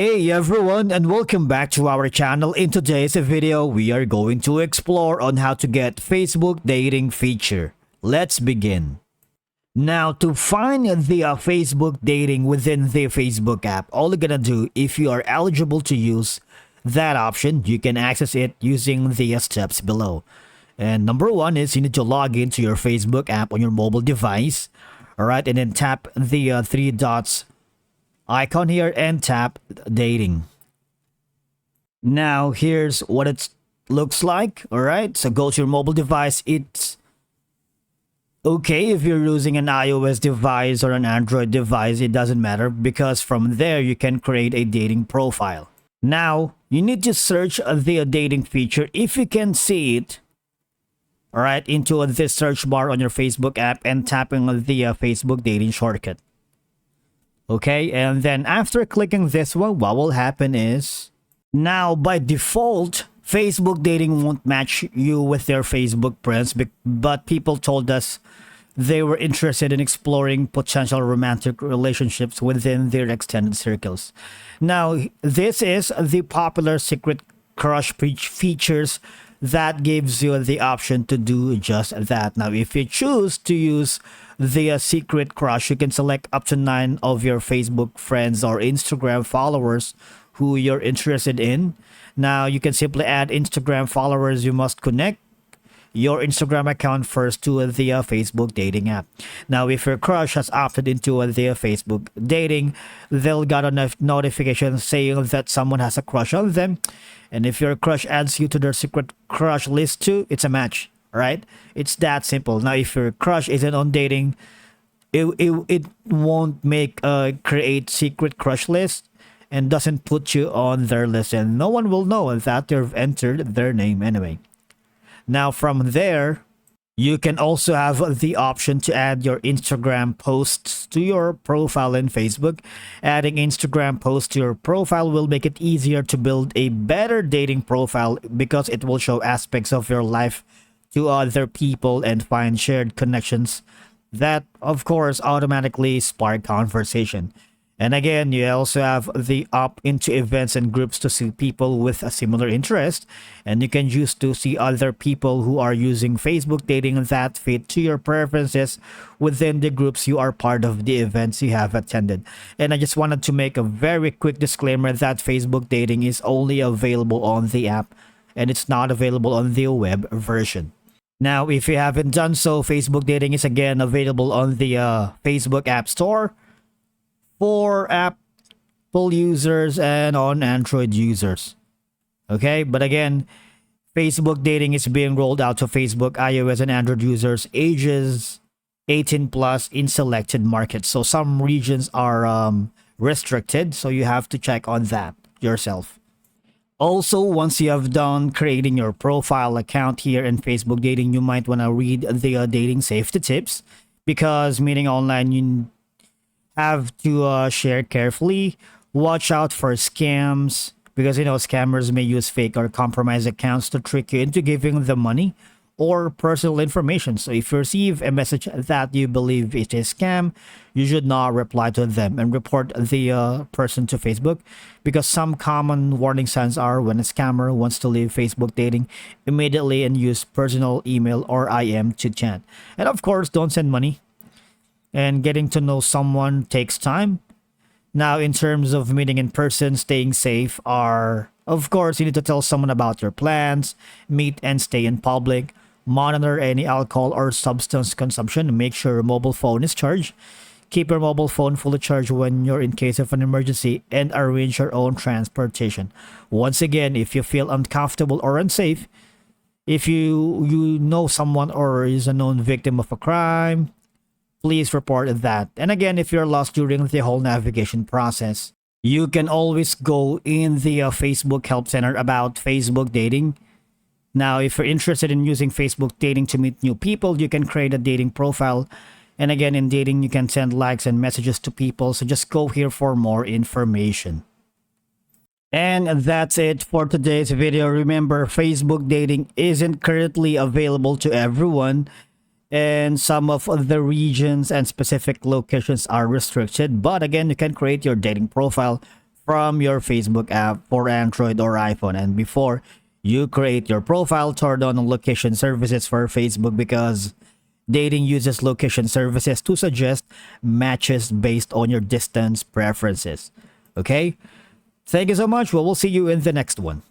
Hey everyone, and welcome back to our channel. In today's video, we are going to explore on how to get Facebook dating feature. Let's begin. Now, to find the Facebook dating within the Facebook app, all you're gonna do, if you are eligible to use that option, you can access it using the steps below. And number one is you need to log into your Facebook app on your mobile device. Alright, and then tap the three dots icon here and tap dating. Now here's what it looks like. All right, so go to your mobile device. It's okay if you're using an iOS device or an Android device, it doesn't matter, because from there you can create a dating profile. Now you need to search the dating feature if you can see it. All right, into this search bar on your Facebook app and tapping on the Facebook dating shortcut. Okay, and then after clicking this one, what will happen is, now by default, Facebook dating won't match you with their Facebook friends, but people told us they were interested in exploring potential romantic relationships within their extended circles. Now, this is the popular secret crush features that gives you the option to do just that. Now, if you choose to use the secret crush, you can select up to 9 of your Facebook friends or Instagram followers who you're interested in. Now, you can simply add Instagram followers. You must connect your Instagram account first to the Facebook dating app. Now, if your crush has opted into the Facebook dating, they'll get a notification saying that someone has a crush on them. And if your crush adds you to their secret crush list too, it's a match, right? It's that simple. Now, if your crush isn't on dating, it won't make create secret crush list and doesn't put you on their list, and no one will know that you've entered their name anyway. Now from there, you can also have the option to add your Instagram posts to your profile in Facebook. Adding Instagram posts to your profile will make it easier to build a better dating profile because it will show aspects of your life to other people and find shared connections that, of course, automatically spark conversation. And again, you also have the opt into events and groups to see people with a similar interest. And you can choose to see other people who are using Facebook dating that fit to your preferences within the groups you are part of, the events you have attended. And I just wanted to make a very quick disclaimer that Facebook dating is only available on the app and it's not available on the web version. Now, if you haven't done so, Facebook dating is again available on the Facebook App Store for Apple users and on Android users. Okay, but again, Facebook dating is being rolled out to Facebook, iOS, and Android users ages 18 plus in selected markets. So some regions are restricted, so you have to check on that yourself. Also, once you have done creating your profile account here in Facebook dating, you might want to read the dating safety tips, because meeting online, you have to share carefully. Watch out for scams, because scammers may use fake or compromised accounts to trick you into giving them money or personal information. So if you receive a message that you believe is a scam, you should not reply to them and report the person to Facebook, because some common warning signs are when a scammer wants to leave Facebook dating immediately and use personal email or IM to chat. And of course, don't send money. And getting to know someone takes time. Now, in terms of meeting in person, staying safe are, of course, you need to tell someone about your plans, meet and stay in public, monitor any alcohol or substance consumption, make sure your mobile phone is charged, keep your mobile phone fully charged when you're in case of an emergency, and arrange your own transportation. Once again, if you feel uncomfortable or unsafe, if you know someone or is a known victim of a crime, please report that. And again, if you're lost during the whole navigation process, you can always go in the Facebook Help Center about Facebook dating. Now, if you're interested in using Facebook dating to meet new people, you can create a dating profile. And again, in dating, you can send likes and messages to people. So just go here for more information. And that's it for today's video. Remember, Facebook dating isn't currently available to everyone, and some of the regions and specific locations are restricted. But again, you can create your dating profile from your Facebook app for Android or iPhone. And before you create your profile, turn on location services for Facebook, because dating uses location services to suggest matches based on your distance preferences. Okay? Thank you so much. We will see you in the next one.